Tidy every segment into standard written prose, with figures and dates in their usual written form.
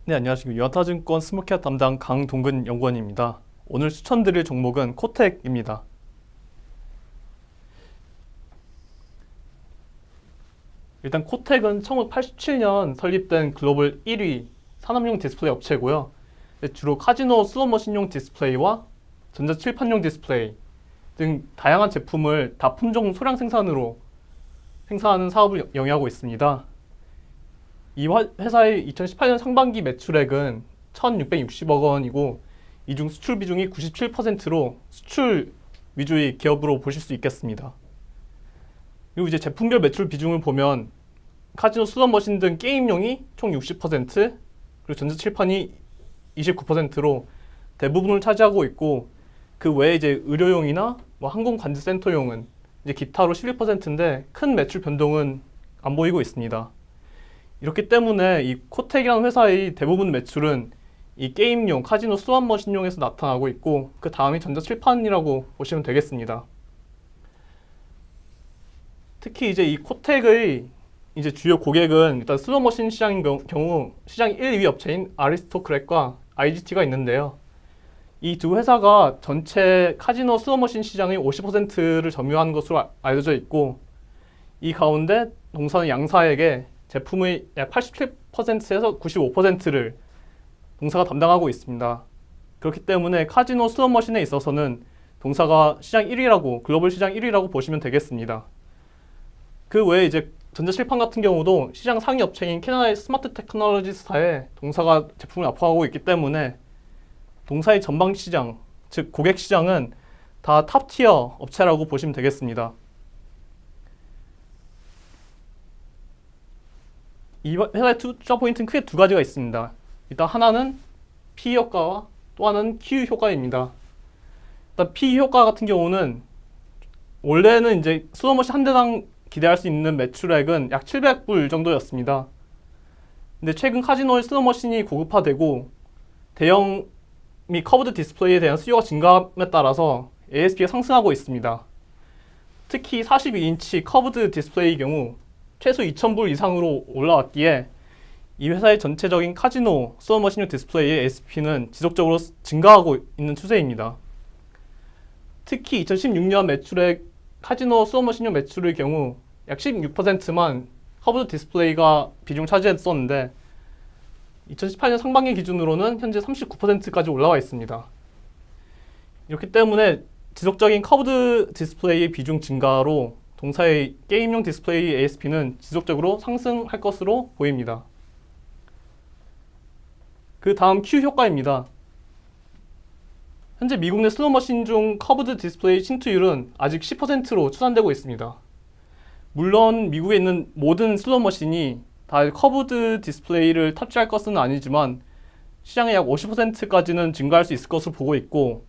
네, 안녕하십니까. 유한타증권 스몰캡 담당 강동근 연구원입니다. 오늘 추천드릴 종목은 코텍입니다. 일단 코텍은 1987년 설립된 글로벌 1위 산업용 디스플레이 업체고요. 주로 카지노 슬롯머신용 디스플레이와 전자칠판용 디스플레이 등 다양한 제품을 다품종 소량 생산으로 생산하는 사업을 영위하고 있습니다. 이 회사의 2018년 상반기 매출액은 1,660억 원이고 이 중 수출 비중이 97%로 수출 위주의 기업으로 보실 수 있겠습니다. 그리고 이제 제품별 매출 비중을 보면 카지노 슬롯 머신 등 게임용이 총 60%, 그리고 전자칠판이 29%로 대부분을 차지하고 있고, 그 외에 이제 의료용이나 항공관제센터용은 이제 기타로 11%인데 큰 매출 변동은 안 보이고 있습니다. 이렇기 때문에 이 코텍이라는 회사의 대부분 매출은 이 게임용, 카지노 슬롯 머신용에서 나타나고 있고, 그 다음이 전자칠판이라고 보시면 되겠습니다. 특히 이제 이 코텍의 이제 주요 고객은 일단 슬롯 머신 시장인 경우 시장 1위 업체인 아리스토크렛과 IGT가 있는데요. 이 두 회사가 전체 카지노 슬롯 머신 시장의 50%를 점유하는 것으로 알려져 있고, 이 가운데 동사는 양사에게 제품의 약 87%에서 95%를 동사가 담당하고 있습니다. 그렇기 때문에 카지노 슬롯 머신에 있어서는 동사가 시장 1위라고, 글로벌 시장 1위라고 보시면 되겠습니다. 그 외에 이제 전자칠판 같은 경우도 시장 상위 업체인 캐나다의 스마트 테크놀로지스사에 동사가 제품을 납품하고 있기 때문에 동사의 전방 시장, 즉 고객 시장은 다 탑티어 업체라고 보시면 되겠습니다. 이 회사의 투자 포인트는 크게 두 가지가 있습니다. 일단 하나는 PE 효과와 또 하나는 Q 효과입니다. 일단 PE 효과 같은 경우는 원래는 이제 슬롯머신 한 대당 기대할 수 있는 매출액은 약 700불 정도였습니다. 근데 최근 카지노의 슬롯머신이 고급화되고 대형 및 커브드 디스플레이에 대한 수요가 증가함에 따라서 ASP가 상승하고 있습니다. 특히 42인치 커브드 디스플레이의 경우 최소 2,000불 이상으로 올라왔기에 이 회사의 전체적인 카지노 슬롯머신용 디스플레이의 ASP는 지속적으로 증가하고 있는 추세입니다. 특히 2016년 매출액 카지노 슬롯머신용 매출의 경우 약 16%만 커브드 디스플레이가 비중 차지했었는데 2018년 상반기 기준으로는 현재 39%까지 올라와 있습니다. 이렇기 때문에 지속적인 커브드 디스플레이의 비중 증가로 동사의 게임용 디스플레이 ASP는 지속적으로 상승할 것으로 보입니다. 그 다음 Q 효과입니다. 현재 미국 내 슬롯머신 중 커브드 디스플레이 침투율은 아직 10%로 추산되고 있습니다. 물론 미국에 있는 모든 슬롯머신이 다 커브드 디스플레이를 탑재할 것은 아니지만 시장의 약 50%까지는 증가할 수 있을 것으로 보고 있고,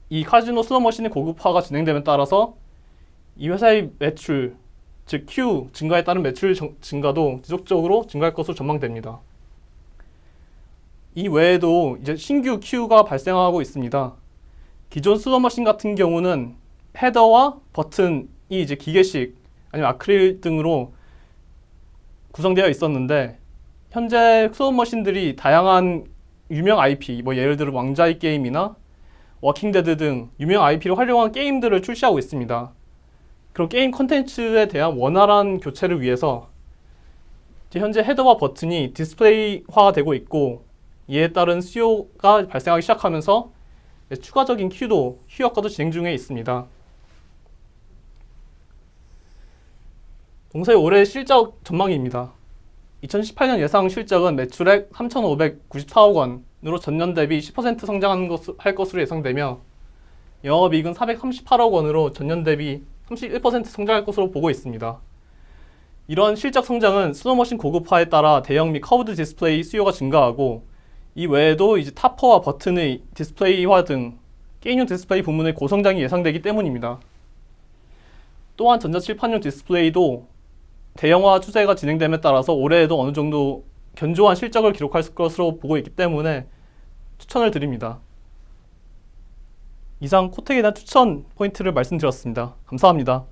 이 카지노 슬롯머신의 고급화가 진행됨에 따라서 이 회사의 매출, 즉 Q 증가에 따른 매출 증가도 지속적으로 증가할 것으로 전망됩니다. 이 외에도 이제 신규 Q가 발생하고 있습니다. 기존 슬롯머신 같은 경우는 헤더와 버튼이 이제 기계식 아니면 아크릴 등으로 구성되어 있었는데, 현재 슬롯머신들이 다양한 유명 IP, 예를 들어 왕자의 게임이나 워킹데드 등 유명 IP를 활용한 게임들을 출시하고 있습니다. 그런 게임 컨텐츠에 대한 원활한 교체를 위해서 현재 헤더와 버튼이 디스플레이화되고 있고, 이에 따른 수요가 발생하기 시작하면서 추가적인 Q 효과도 진행 중에 있습니다. 동사의 올해 실적 전망입니다. 2018년 예상 실적은 매출액 3,594억 원으로 전년 대비 10% 성장할 것으로 예상되며 영업이익은 438억 원으로 전년 대비 31% 성장할 것으로 보고 있습니다. 이러한 실적 성장은 슬롯머신 고급화에 따라 대형 및 커브드 디스플레이 수요가 증가하고, 이 외에도 이제 타퍼와 버튼의 디스플레이화 등 게임용 디스플레이 부문의 고성장이 예상되기 때문입니다. 또한 전자칠판용 디스플레이도 대형화 추세가 진행됨에 따라서 올해에도 어느 정도 견조한 실적을 기록할 것으로 보고 있기 때문에 추천을 드립니다. 이상 코텍에 대한 추천 포인트를 말씀드렸습니다. 감사합니다.